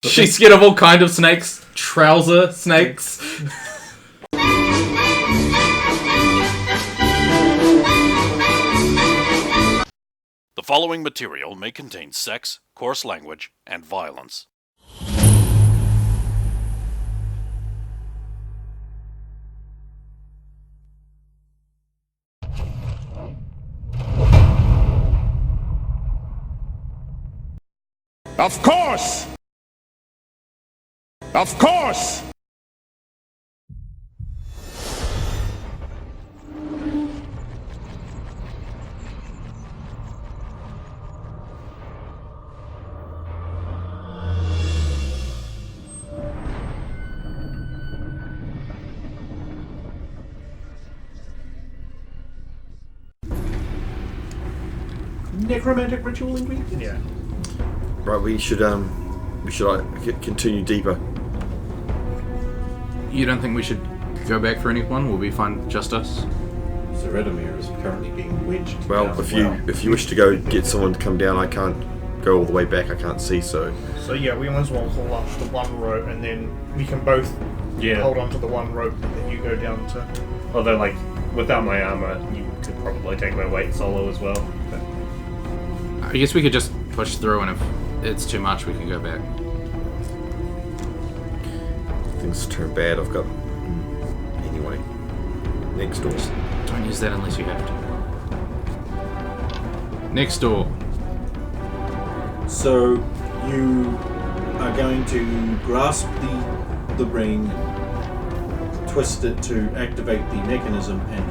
She's scared of all kind of snakes. Trouser snakes. The following material may contain sex, coarse language, and violence. Of course! Of course! Necromantic ritual ingredient? Yeah. Right, we should continue deeper. You don't think we should go back for anyone? Will we find just us? Sir Edamir is currently being wedged Well, down if you wish to go get someone to come down, I can't go all the way back. I can't see, so. So yeah, we might as well haul up the one rope, and then we can both hold on to the one rope, and then you go down to. Although, like, without my armor, you could probably take my weight solo as well. But... I guess we could just push through, and if it's too much, we can go back. Things turn bad. I've got. Anyway. Next door. Don't use that unless you have to. Next door. So you are going to grasp the ring, twist it to activate the mechanism, and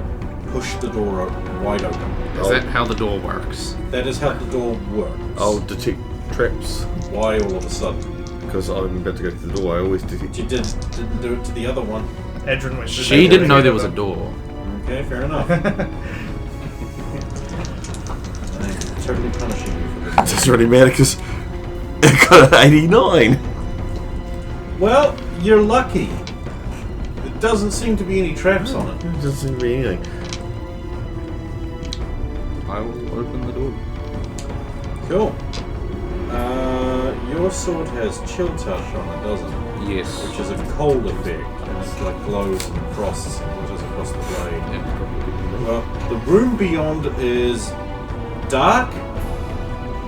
push the door wide open. Is that how the door works? That is how the door works. I'll detect traps. Why all of a sudden? Because I'm about to go to the door. I always detect. You didn't do it to the other one. Edrin went. She didn't know there was a door. Okay, fair enough. I'm totally punishing you for It this. doesn't really matter because I got an 89. Well, you're lucky. There doesn't seem to be any traps on it. It doesn't seem to be anything. I will open the door. Cool. Your sword has chill touch on it, doesn't it? Yes. Which is a cold effect, and it's like glows and frosts and glitters across the blade. Yeah. Well, the room beyond is dark,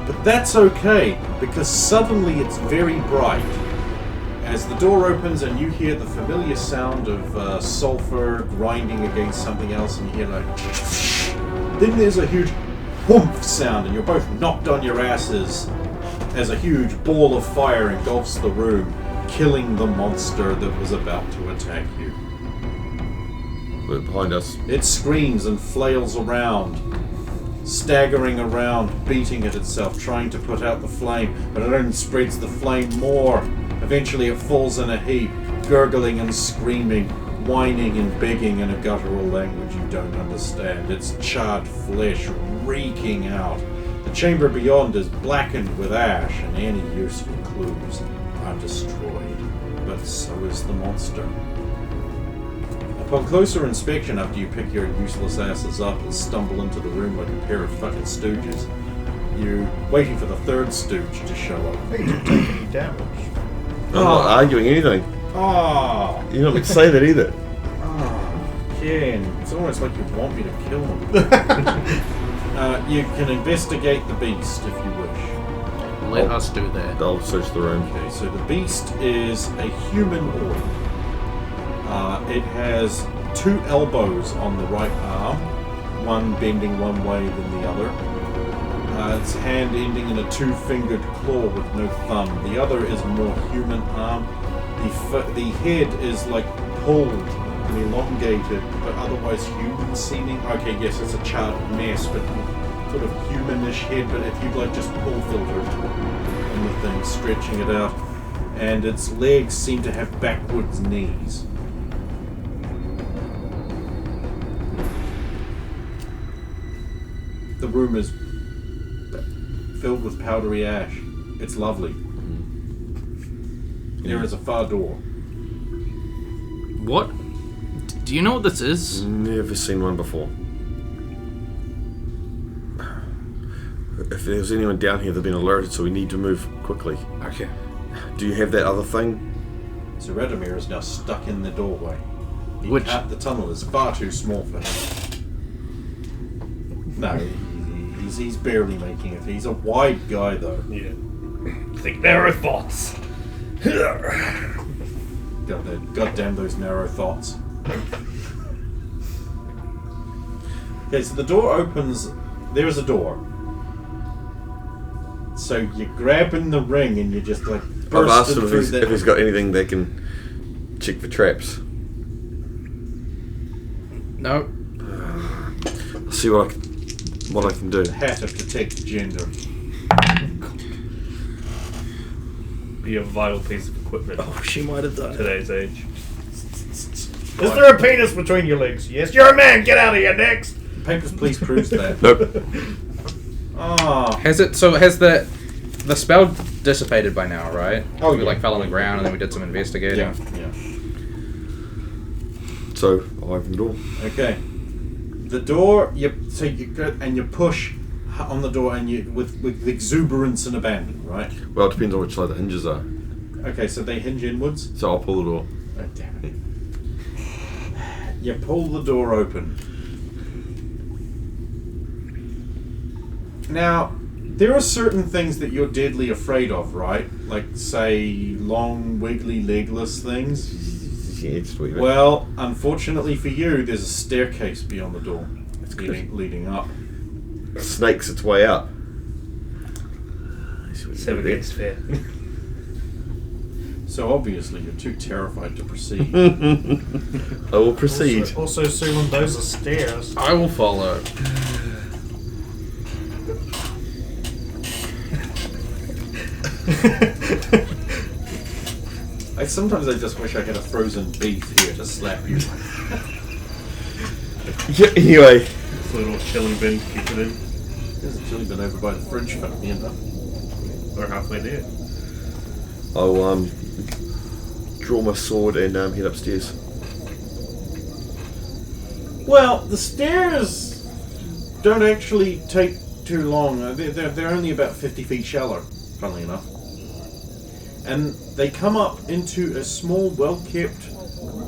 but that's okay, because suddenly it's very bright. As the door opens and you hear the familiar sound of sulfur grinding against something else, and you hear like... Then there's a huge whoomph sound, and you're both knocked on your asses as a huge ball of fire engulfs the room, killing the monster that was about to attack you. Look behind us. It screams and flails around, staggering around, beating at itself, trying to put out the flame, but it only spreads the flame more. Eventually it falls in a heap, gurgling and screaming, whining and begging in a guttural language you don't understand. Its charred flesh reeking out. The chamber beyond is blackened with ash, and any useful clues are destroyed. But so is the monster. Upon closer inspection, after you pick your useless asses up and stumble into the room like a pair of fucking stooges, you're waiting for the third stooge to show up. They didn't take any damage. I'm not arguing anything. Oh, You're not meant to say that either. Ken. It's almost like you want me to kill him. You can investigate the beast if you wish. Let us do that. I'll search the room. Okay, so the beast is a humanoid. It has two elbows on the right arm, one bending one way than the other. Its hand ending in a two-fingered claw with no thumb. The other is a more human arm. The head is like pulled and elongated, but otherwise human-seeming. Okay, yes, it's a charred mess, but sort of humanish head. But if you'd like, just pull filter on the thing, stretching it out. And its legs seem to have backwards knees. The room is filled with powdery ash. It's lovely. There is a far door. What? Do you know what this is? Never seen one before. If there's anyone down here, they've been alerted, so we need to move quickly. Okay. Do you have that other thing? So Radomir is now stuck in the doorway. The tunnel is far too small for him. No, he's barely making it. He's a wide guy, though. Yeah. Think narrow thoughts. Goddamn those narrow thoughts. Okay, so the door opens. There's a door. So you're grabbing the ring and you're just like I've asked bursting him through that. if he's got anything that can check for traps. No. I'll see what I can do. Hat of detect gender. Be a vital piece of equipment. Oh, she might have done it. Today's age. Is there a penis between your legs? Yes, you're a man. Get out of here next. Papers, please proves that. Nope. Ah. Has the spell dissipated by now, right? Oh, we fell on the ground and then we did some investigating. Yeah. So I'll open the door. Okay. The door. You go and you push on the door and you with exuberance and abandon, right? Well, it depends on which side the hinges are. Okay, so they hinge inwards. So I'll pull the door. Oh, damn it. You pull the door open. Now, there are certain things that you're deadly afraid of, right? Like, say, long, wiggly, legless things. Yeah, just leave it. Well, unfortunately for you, there's a staircase beyond the door. It's leading up. It snakes its way up. 7 against fair. So obviously you're too terrified to proceed. I will proceed. Also, Sulan, those are stairs. I will follow. Sometimes I just wish I had a frozen beef here to slap you. Yeah, anyway. This little chilling bin to keep it in. There's a chili bin over by the fridge, funnily enough. We're halfway there. I'll draw my sword and head upstairs. Well, the stairs don't actually take too long. They're only about 50 feet shallow, funnily enough. And they come up into a small, well-kept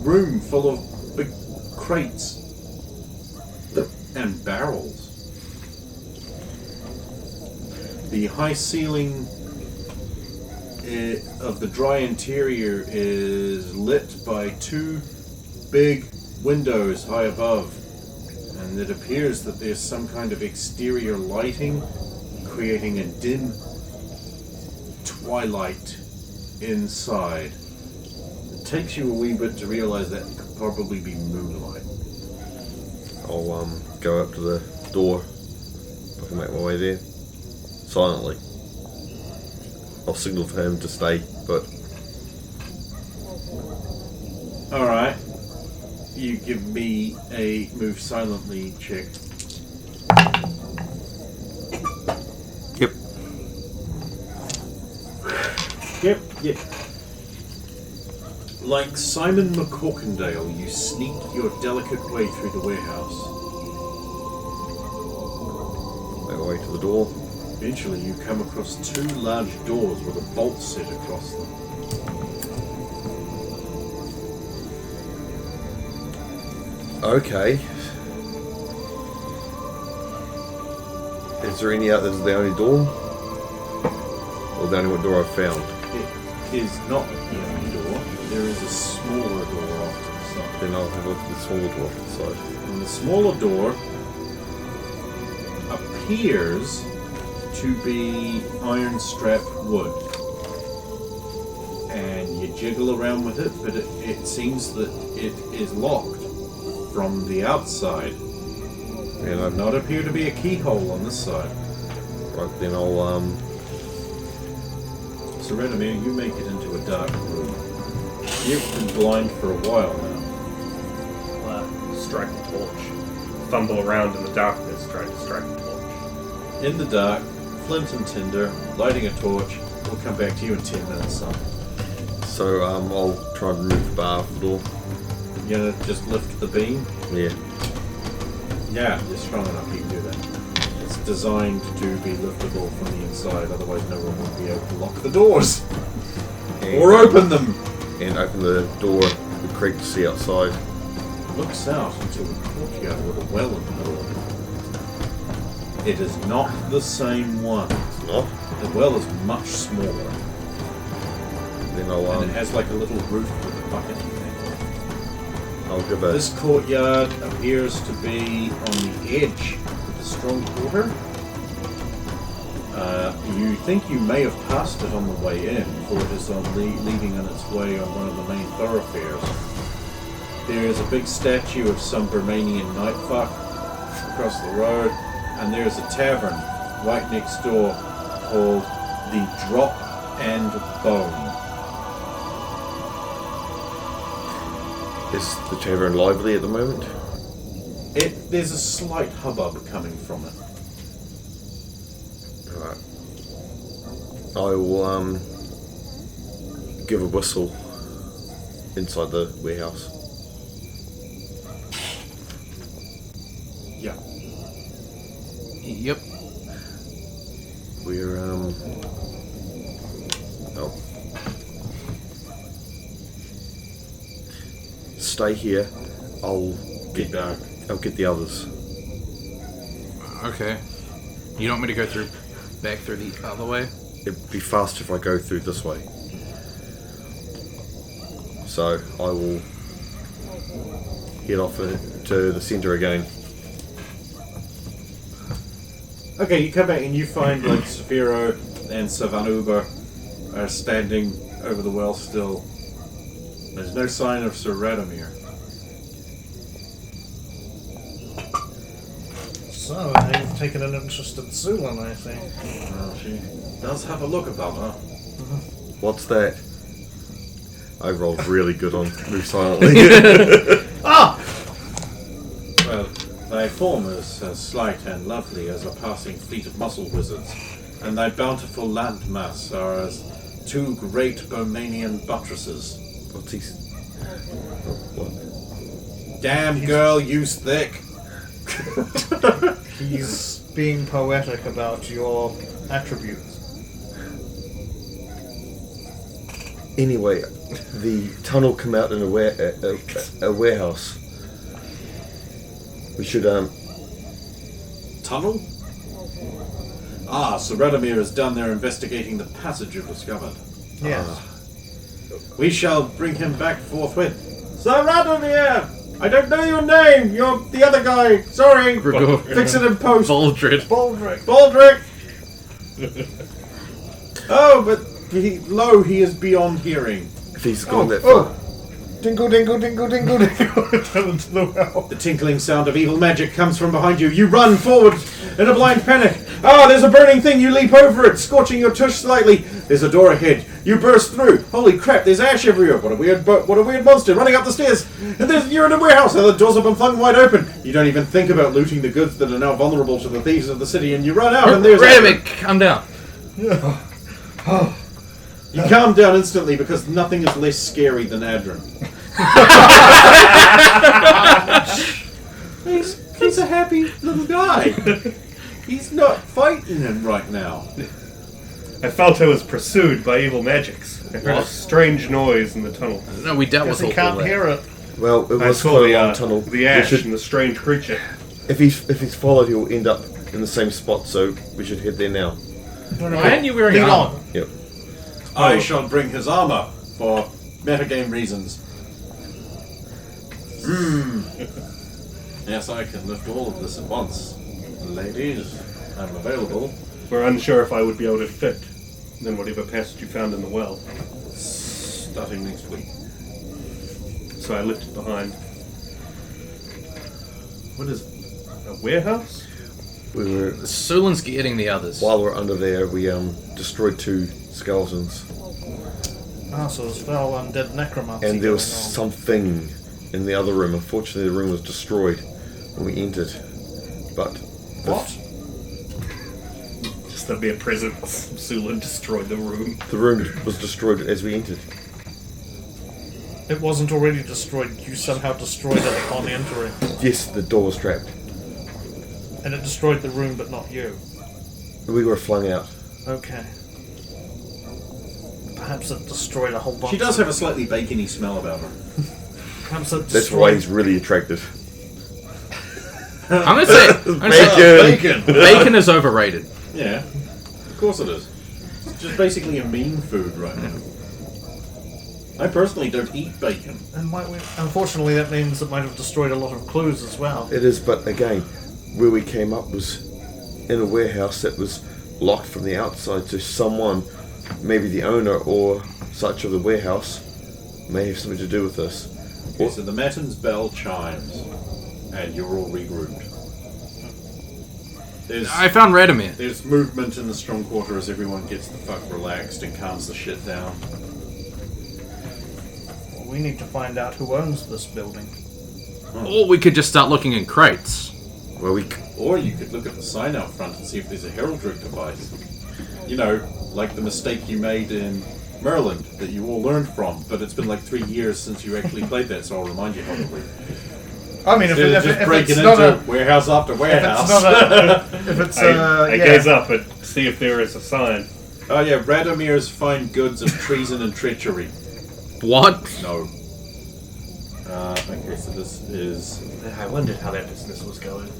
room full of big crates and barrels. The high ceiling of the dry interior is lit by two big windows high above, and it appears that there's some kind of exterior lighting creating a dim twilight inside. It takes you a wee bit to realize that it could probably be moonlight. I'll go up to the door. I can make my way there. Silently. I'll signal for him to stay, but... Alright. You give me a move silently check. Yep. Yep. Like Simon McCorkindale, you sneak your delicate way through the warehouse. Make my way to the door. Eventually you come across two large doors with a bolt set across them. Okay. Is there any other? Is the only door? Or the only door I've found? It is not the only door. There is a smaller door off to the side. Then I'll have a look at the smaller door off to the side. And the smaller door appears to be iron strap wood. And you jiggle around with it, but it seems that it is locked from the outside. And There does not appear to be a keyhole on this side. right then I'll So Radomir, you make it into a dark room. You've been blind for a while now. Strike the torch. Fumble around in the darkness trying to strike the torch. In the dark, flint and tinder, lighting a torch. We'll come back to you in 10 minutes, son. so I'll try and remove the bar off the door. You gonna just lift the beam? Yeah. Yeah, you're strong enough, you can do that. It's designed to be liftable from the inside, otherwise no one would be able to lock the doors. Or open them! And open the door and creep to see outside. Looks out into the courtyard with a well in the middle of it. It is not the same one. It's not. The well is much smaller. Then I'll And it has like a little roof with a bucket thing. I'll give a This courtyard appears to be on the edge of the strong quarter. You think you may have passed it on the way in, for it is leading on its way on one of the main thoroughfares. There is a big statue of some Burmanian nightfuck across the road, and there's a tavern right next door called the Drop and Bone. Is the tavern lively at the moment? There's a slight hubbub coming from it. Alright. I will give a whistle inside the warehouse. Yeah. Yep. We're stay here. I'll get the others. Okay. You don't want me to go back through the other way? It'd be faster if I go through this way. So I will head off to the centre again. Okay, you come back and you find like Sphero and Savanuba are standing over the well still. There's no sign of Sir Radomir. So, you've taken an interest in Sulan, I think. Well, she does have a look about her. What's that? I rolled really good on move silently. Well, thy form is as slight and lovely as a passing fleet of muscle wizards, and thy bountiful landmass are as two great Burmanian buttresses. What's he? What? Damn girl, you's thick. He's being poetic about your attributes. Anyway, the tunnel come out in a warehouse. We should Tunnel? Ah, Sir Radomir is down there investigating the passage you've discovered. Yes. We shall bring him back forthwith. Sir Radomir! I don't know your name! You're the other guy! Sorry! Fix it in post! Baldred. Baldric! Oh, but he is beyond hearing. if he's gone that far. Dingle, dingle, dingle, dingle, dingle. Down into the well. The tinkling sound of evil magic comes from behind you. You run forward in a blind panic. Ah, there's a burning thing. You leap over it, scorching your tush slightly. There's a door ahead. You burst through. Holy crap, there's ash everywhere. What a weird monster running up the stairs. And you're in a warehouse. And the doors have been flung wide open. You don't even think about looting the goods that are now vulnerable to the thieves of the city. And you run out and there's... Radomic, calm down. You calm down instantly because nothing is less scary than Adrin. He's a happy little guy. He's not fighting him right now. I felt I was pursued by evil magics. I heard a strange noise in the tunnel. No, we dealt Guess with he can't hear it. Well, it I was saw quite a long tunnel. the ash We should- and the strange creature. if he's followed, he'll end up in the same spot. So we should head there now. Why aren't you wearing Lead armor? on. Yep. I shall bring his armor for metagame reasons. Yes, I can lift all of this at once. Ladies, I'm available. We're unsure if I would be able to fit. Then whatever passage you found in the well. Starting next week. So I left it behind. What is it? A warehouse? We were Sulan's getting the others. while we're under there. We destroyed 2 skeletons, Ah, so it's foul undead necromancy. and there was going on. something in the other room. Unfortunately, the room was destroyed when we entered. But What? Just there'll be a presence. Sulan destroyed the room. the room was destroyed as we entered. It wasn't already destroyed. You somehow destroyed it upon entering. Yes, the door was trapped. And it destroyed the room, but not you. We were flung out. Okay. Perhaps it destroyed a whole bunch. She does have a slightly bacony smell about her. Perhaps it That's why destroyed. he's really attractive. I'm gonna say Bacon! bacon is overrated. Yeah, of course it is. It's just basically a mean food right now. I personally don't eat bacon. And unfortunately, that means it might have destroyed a lot of clues as well. It is, but again, where we came up was in a warehouse that was locked from the outside, so someone, maybe the owner or such of the warehouse, may have something to do with this. Okay, so the Matins bell chimes, and you're all regrouped. I found Radomir. There's movement in the strong quarter as everyone gets the fuck relaxed and calms the shit down. Well, we need to find out who owns this building. Or we could just start looking in crates. Well, Or you could look at the sign out front and see if there's a heraldry device. You know, like the mistake you made in Maryland that you all learned from, but it's been like 3 years since you actually played that, so I'll remind you probably. I mean, if breaking it's not into a... warehouse after warehouse. If it's I yeah. gaze up and see if there is a sign. Oh yeah, Radomir's fine goods of treason and treachery. What? No. Okay, so this is... I wondered how that business was going.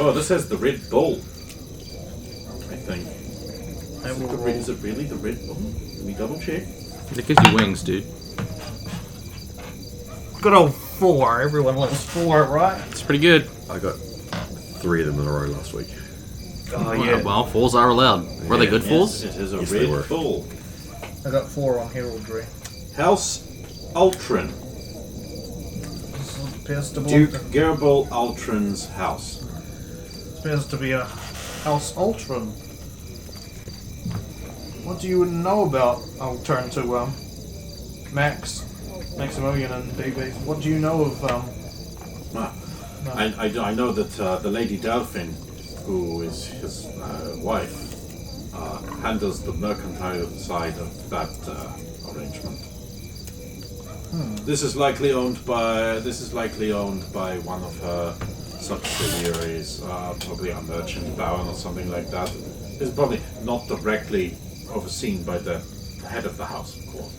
Oh, this has the Red Bull. I think. I will roll. Is it really the Red Bull? Can we double check? It gives you wings, dude. Good old 4. Everyone loves 4, right? It's pretty good. I got 3 of them in a row last week. Oh, yeah. Well, falls are allowed. Were they good falls? Yes, it is a Yes, they were. Red Bull. I got 4 on heraldry. House Ultron. This appears to Duke be Gerbil Ultron's house. a House Ultron. What do you know about? I'll turn to Maximilian and DB. What do you know of Ah, I know that the Lady Delphine, who is his wife, handles the mercantile side of that arrangement. This is likely owned by one of her subsidiaries, probably a merchant baron or something like that. It's probably not directly overseen by the head of the house, of course.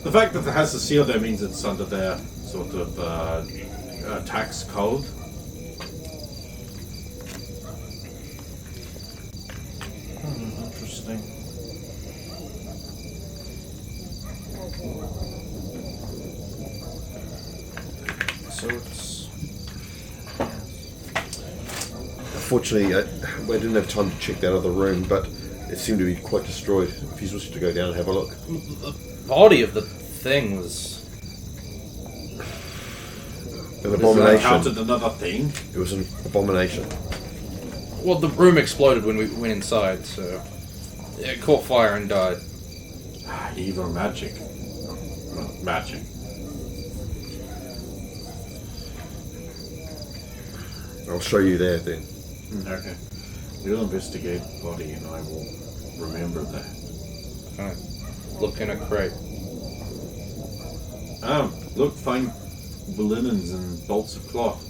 The fact that it has a seal there means it's under their sort of tax code. interesting. So it's Unfortunately, I didn't have time to check that other room, but it seemed to be quite destroyed. If he's wishing to go down and have a look. The body of the thing was... An Has abomination. encountered another thing. It was an abomination. Well, the room exploded when we went inside, so... It caught fire and died. Evil magic. Well, magic. I'll show you there then. Okay. We'll investigate the body and I will remember that. Alright. Look in a crate. Oh, look, find linens and bolts of cloth.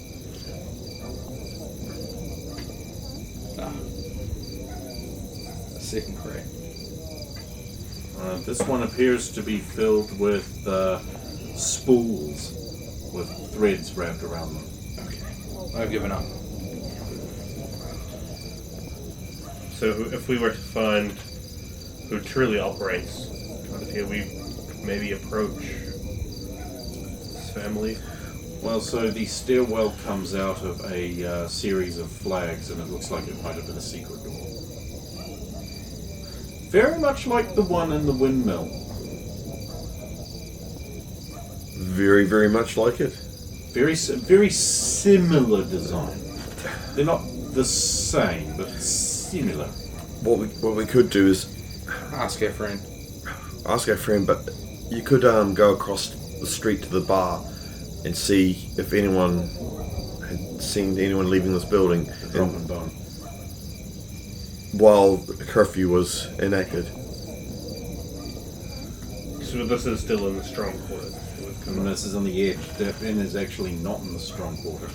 A second crate. This one appears to be filled with spools with threads wrapped around them. Okay. I've given up. So if we were to find who truly operates out of here, we maybe approach his family. Well, so the stairwell comes out of a series of flags, and it looks like it might have been a secret door. Very much like the one in the windmill. Very, very much like it. Very similar design. They're not the same, but similar. What we could do is Ask our friend. ask our friend, but you could go across the street to the bar and see if anyone had seen anyone leaving this building Drop and bone. while the curfew was enacted. So this is still in the strong quarter. It would come And up. this is on the edge. That inn is actually not in the strong quarter.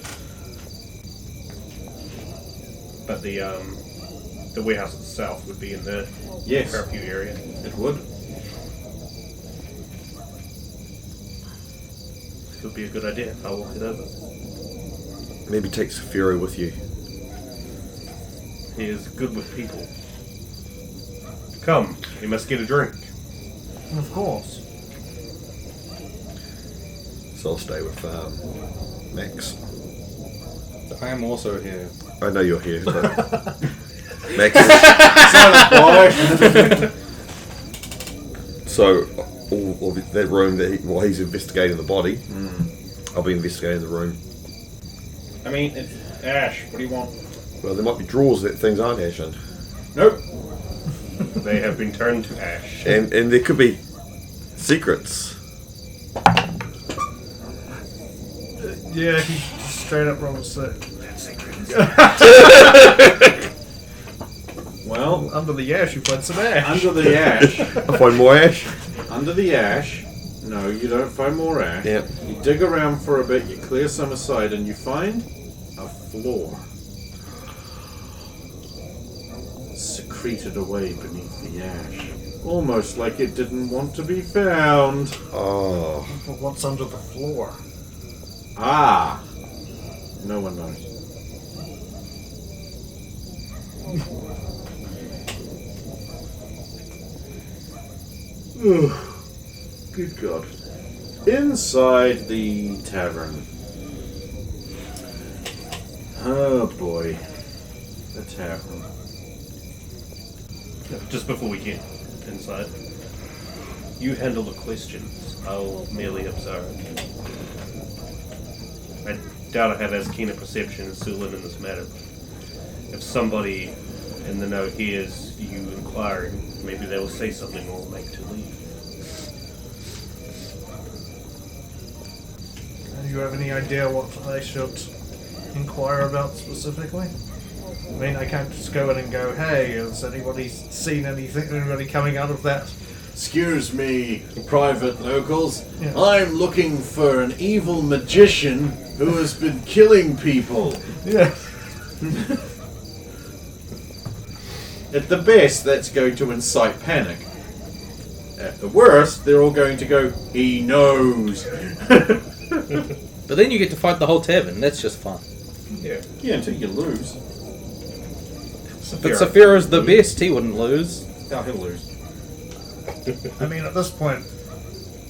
But the warehouse itself would be in the Yes, curfew area. it would. Could be a good idea. I'll walk it over. Maybe take Saphira with you. He is good with people. Come, you must get a drink. Of course. So I'll stay with Max. I am also here. I know you're here, but Max. So all that room while he's investigating the body, I'll be investigating the room. I mean, it's ash. What do you want? Well, there might be drawers that things aren't ash in. Nope. They have been turned to ash. And there could be secrets. Yeah, he straight up rolled a 6. Well, Under the ash, you find some ash. under the ash. I find more ash. Under the ash. No, you don't find more ash. Yep. You dig around for a bit, you clear some aside, and you find a floor. Secreted away beneath the ash. Almost like it didn't want to be found. Oh. But what's under the floor? Ah! No one knows. Good God. Inside the tavern. Oh boy. The tavern. Just before we get inside, you handle the questions. I'll merely observe. I doubt I have as keen a perception as Sulin in this matter. If somebody in the know hears you inquiring, maybe they will say something or make to leave. Do you have any idea what I should inquire about specifically? I mean, I can't just go in and go, hey, has anybody seen anything, anybody coming out of that? Excuse me, private locals. Yeah. I'm looking for an evil magician who has been killing people. Yeah. At the best, that's going to incite panic. At the worst, they're all going to go, he knows. But then you get to fight the whole tavern. That's just fun. Yeah, until you lose. But Saphira's the best. He wouldn't lose. Oh, he'll lose. I mean, at this point,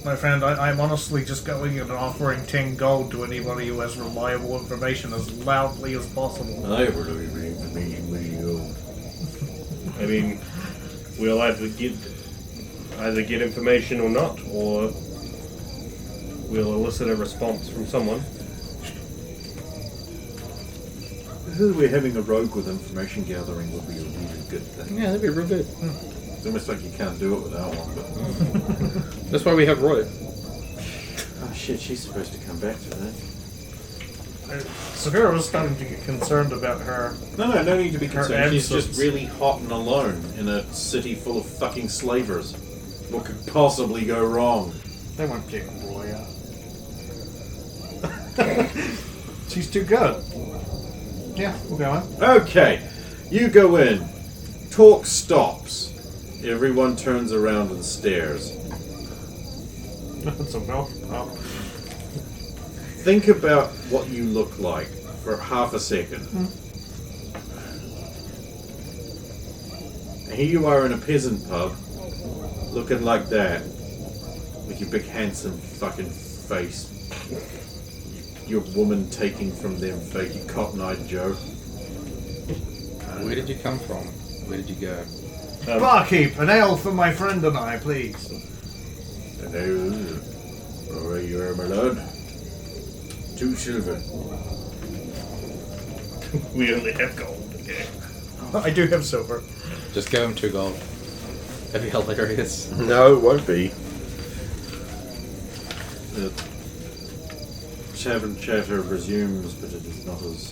my friend, I'm honestly just going and offering 10 gold to anybody who has reliable information as loudly as possible. I really believe the meeting with you. I mean, we'll either get information or not, or we'll elicit a response from someone. We're having a rogue with information gathering would be a really good thing. Yeah, that'd be real good. It's almost like you can't do it without one, but... That's why we have Roy. Oh shit, she's supposed to come back to that. Saphira was starting to get concerned about her. No need to be concerned. She's absence. just really hot and alone in a city full of fucking slavers. What could possibly go wrong? They won't kick Roy out. She's too good. Yeah, we'll go in. Okay, you go in. Talk stops. Everyone turns around and stares. That's a mouth. Oh. Think about what you look like for half a second. And here you are in a peasant pub, looking like that, with your big handsome fucking face. Your woman taking from them fake, you cotton-eyed Joe. Where did you come from? Where did you go? Barkeep, an ale for my friend and I, please. Hello. Where are you, my lord? 2 silver. We only have gold, okay? I do have silver. Just give him 2 gold. That'd be hilarious. No, it won't be. The tavern chatter resumes, but it is not as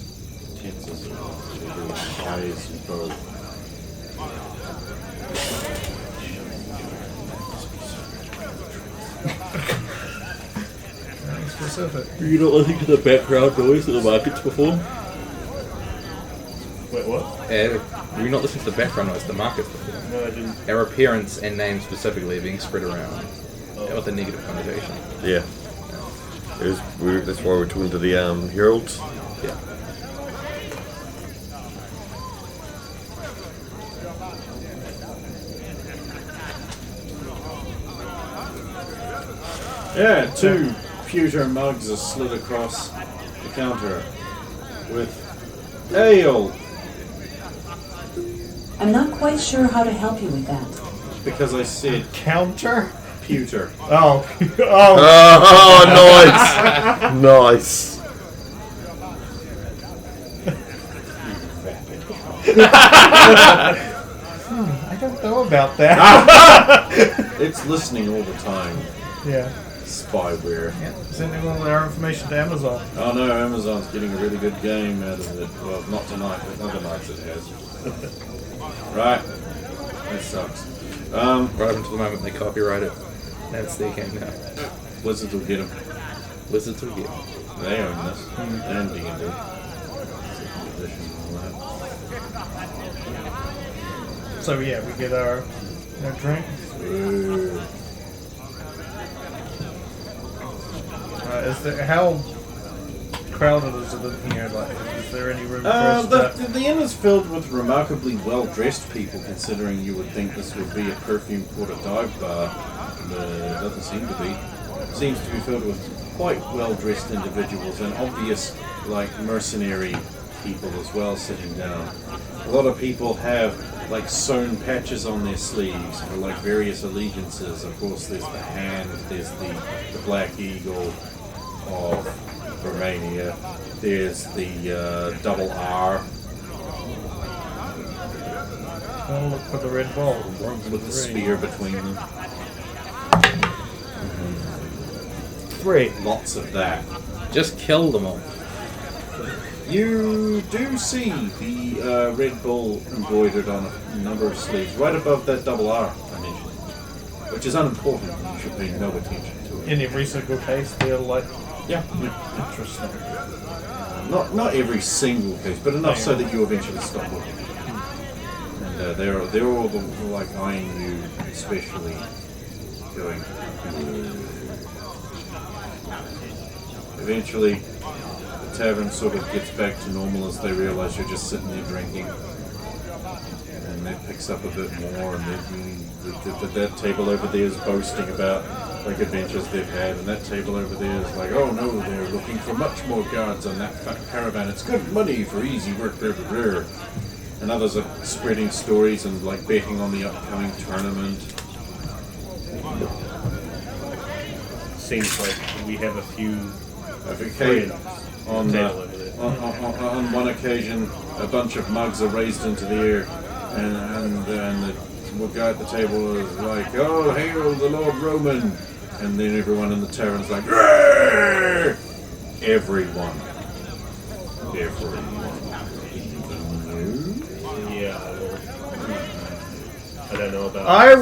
tense as it was. It is high as you both. Specific. Are you not listening to the background noise that the market's perform? Wait, what? Were you not listening to the background noise the market's perform? No, I didn't. Our appearance and name specifically are being spread around with a negative connotation. Yeah. That's why we're talking to the heralds. Yeah. Yeah, 2 pewter mugs are slid across the counter with ale. I'm not quite sure how to help you with that. Because I said Counter? pewter. Oh. Oh, nice. Nice. I don't know about that. It's listening all the time. Yeah. Spyware. Yeah. Sending all our information to Amazon. Oh no, Amazon's getting a really good game out of it. Well, not tonight, but other nights it has. Right. That sucks. Right until the moment they copyright it. That's their game now. Blizzard will get them. Wizards will get it. They own this. And D&D. Second edition and all So yeah, we get our drink. that. Ooh. Is there, how crowded is it in here? Like, is there any room for us to... The inn is filled with remarkably well-dressed people, considering you would think this would be a perfume quarter dive bar. But it doesn't seem to be. It seems to be filled with quite well-dressed individuals and obvious, like, mercenary people as well sitting down. A lot of people have, like, sewn patches on their sleeves for, like, various allegiances. Of course, there's the hand, there's the Black Eagle of Romania. There's the double R. I'll look for the red ball. With the spear between them. 3. Lots of that. Just kill them all. You do see the Red Bull embroidered on a number of sleeves, right above that double R I mentioned, which is unimportant and you should pay no attention to it. In every single case, they're like... Yeah. Interesting. Not every single case, but enough so that you eventually stop looking. And they're all like eyeing you, especially going. Eventually, the tavern sort of gets back to normal as they realize you're just sitting there drinking, and that picks up a bit more. And that table over there is boasting about like adventures they've had, and that table over there is like, oh no, they're looking for much more guards on that caravan. It's good money for easy work, blah, blah, blah. And others are spreading stories and like betting on the upcoming tournament. Seems like we have a few Okay. On table over there. on one occasion, a bunch of mugs are raised into the air, and the guy at the table is like, "Oh, hail the Lord Roman!" And then everyone in the tavern's like, "Rrrr!" Everyone. Yeah, I don't know about. I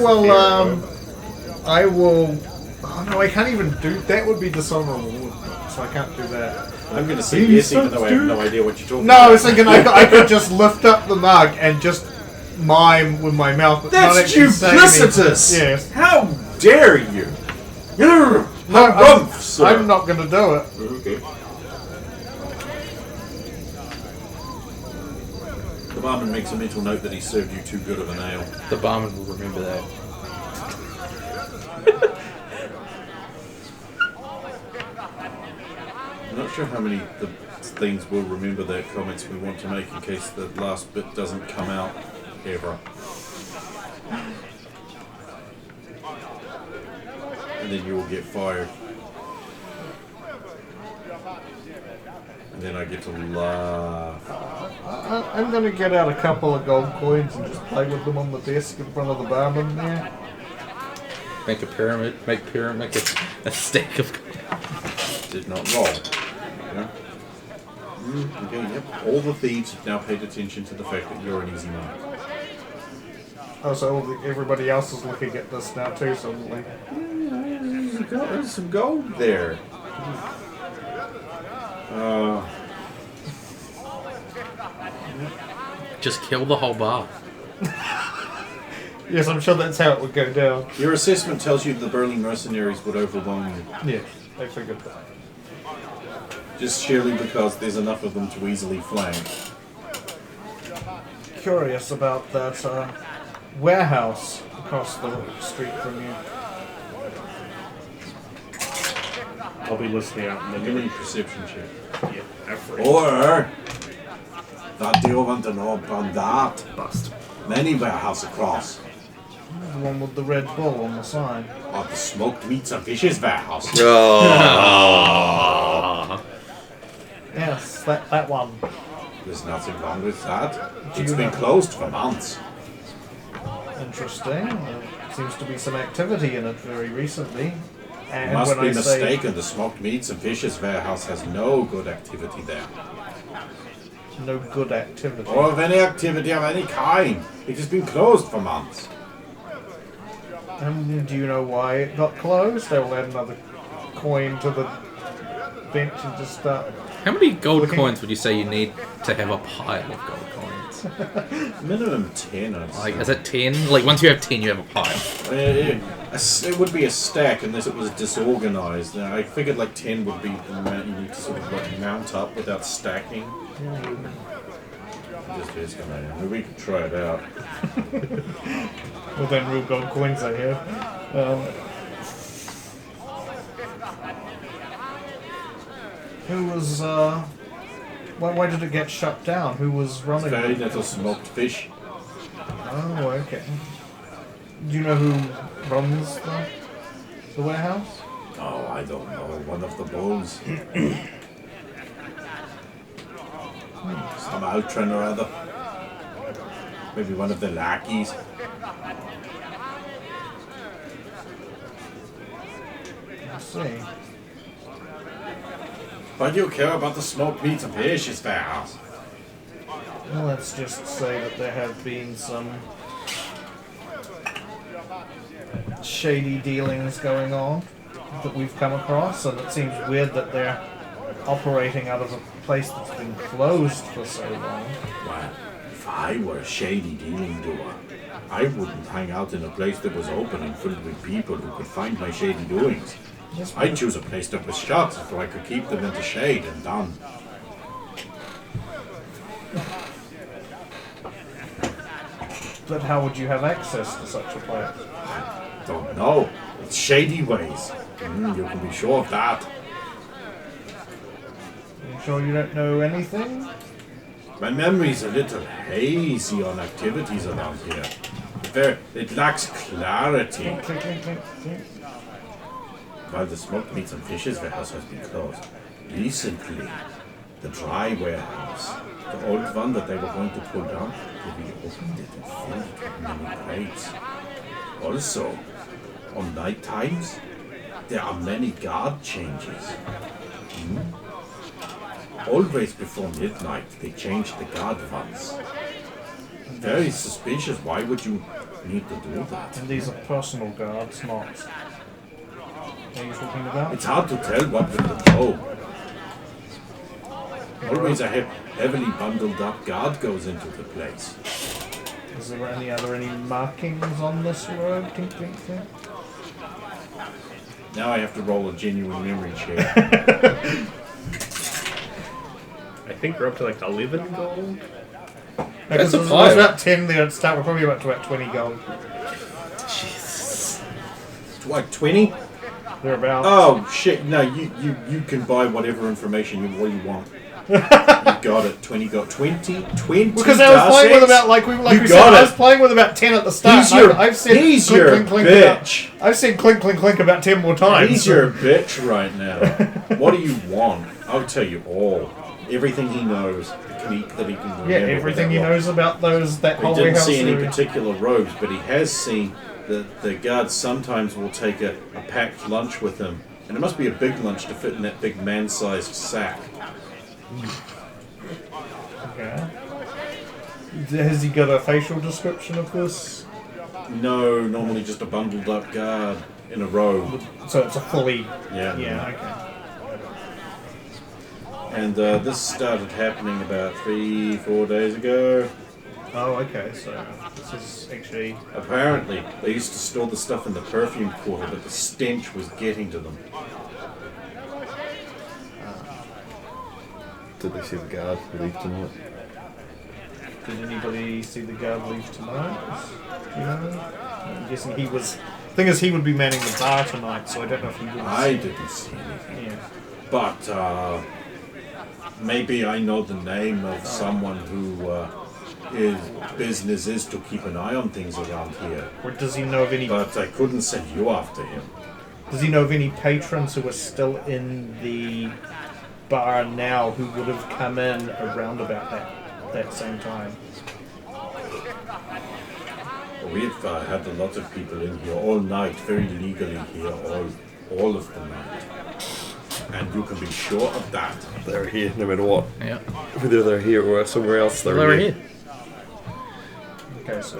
will. Oh no, I can't even do that. Would be dishonorable, so I can't do that. I'm going to say yes, even though I have no idea what you're talking No, about. I was thinking I could just lift up the mug and just mime with my mouth. But not That's actually say duplicitous! anything. Yes. How dare you! No, I'm not going to do it. Okay. The barman makes a mental note that he served you too good of an ale. The barman will remember that. I'm not sure how many the things will remember their comments we want to make in case the last bit doesn't come out ever. And then you will get fired. And then I get to laugh. I'm going to get out a couple of gold coins and just play with them on the desk in front of the barman there. Make a pyramid. Make a stack of. Did not roll. Yeah. Okay, yep. All the thieves have now paid attention to the fact that you're an easy mark. Oh, so everybody else is looking at this now too, suddenly. There's some gold there. Just kill the whole bar. Yes, I'm sure that's how it would go down. Your assessment tells you the burly mercenaries would overwhelm you. Yes, I figured that. Just surely because there's enough of them to easily flank. Curious about that warehouse across the street from you. I'll be listening out in the Give me a mirror. perception check. Yeah, effort. Or that do you want to know about that? Bust. Many warehouse across. The one with the red bull on the sign. Or the smoked meats and fishes warehouse. Oh. Yes, that one. There's nothing wrong with that. Do It's you been know- closed for months. Interesting. There seems to be some activity in it very recently. And Must when be I say mistaken. The smoked meats and fishes warehouse has no good activity there. no good activity. Or of any activity of any kind. It has been closed for months. And do you know why it got closed? I will add another coin to the bench and just start. How many gold Looking- coins would you say you need to have a pile of gold coins? Minimum 10, I'd say. Like, is it 10? Like, once you have 10, you have a pile. It would be a stack unless it was disorganized. Now, I figured like 10 would be the amount you need to sort of like mount up without stacking. Just is gonna. We could try it out. Well, then real gold coins I have. Who was, why did it get shut down? Who was running Very it? little smoked fish. Oh, okay. Do you know who runs the warehouse? Oh, I don't know. One of the bulls. Some outron or other. Maybe one of the lackeys. I see. Why do you care about the smoked meats and fishes warehouse? Well, let's just say that there have been some shady dealings going on that we've come across, and it seems weird that they're operating out of a place that's been closed for so long. Well, if I were a shady dealing doer, I wouldn't hang out in a place that was open and filled with people who could find my shady doings. Yes, I'd choose a place that was shut so I could keep them in the shade and done. but how would you have access to such a place? Don't know. It's shady ways. You can be sure of that. You sure you don't know anything? My memory's a little hazy on activities around here. It lacks clarity. Clink, clink, clink, clink, clink. While the smoked meats and fishes warehouse has been closed, recently, the dry warehouse, the old one that they were going to pull down, they reopened it and filled it with many crates. Also, on night times, there are many guard changes. Always before midnight, they change the guard once. Very suspicious. Why would you need to do that? And these are personal guards, not. What are you talking about? It's hard to tell what with the toe. Always a heavily bundled up guard goes into the place. Is there any markings on this road? Tink, tink, tink. Now I have to roll a genuine memory check. I think we're up to like 11 gold. Because a there's pile. about 10 there at the start. We're probably about to 20 gold. What, 20? They're about. Oh shit! No, you can buy whatever information you want. You got it. 20 got 20. Because I was playing with about You we said, got I it. was playing with about 10 at the start. He's your, I've said he's clink, your clink, clink bitch. I've said clink clink clink about 10 more times. He's your bitch right now. What do you want? I'll tell you all. Everything he knows, the clique that he can remember. Yeah, everything he that knows about that He whole didn't warehouse see any area. particular rogues, but he has seen that the guards sometimes will take a packed lunch with him. And it must be a big lunch to fit in that big man-sized sack. Okay. Has he got a facial description of this? No, normally just a bundled up guard in a row. So it's a fully. Yeah. Yeah, okay. And this started happening about 3-4 days ago. Oh, okay, so this is actually. Apparently, they used to store the stuff in the perfume quarter, but the stench was getting to them. Did they see the guard leave tonight? Did anybody see the guard leave tonight? You know? I'm guessing he was. Thing is, he would be manning the bar tonight, so I don't know if he would. I didn't see anything. Yeah. But maybe I know the name of someone who his business is to keep an eye on things around here. Or does he know of any? But I couldn't send you after him. Does he know of any patrons who are still in the bar now who would have come in around about that same time? We've had a lot of people in here all night, very legally here, all of the night. And you can be sure of that. They're here no matter what. Yeah. Whether they're here or somewhere else, They're here. Okay, so.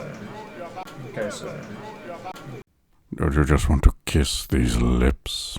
Don't you just want to kiss these lips?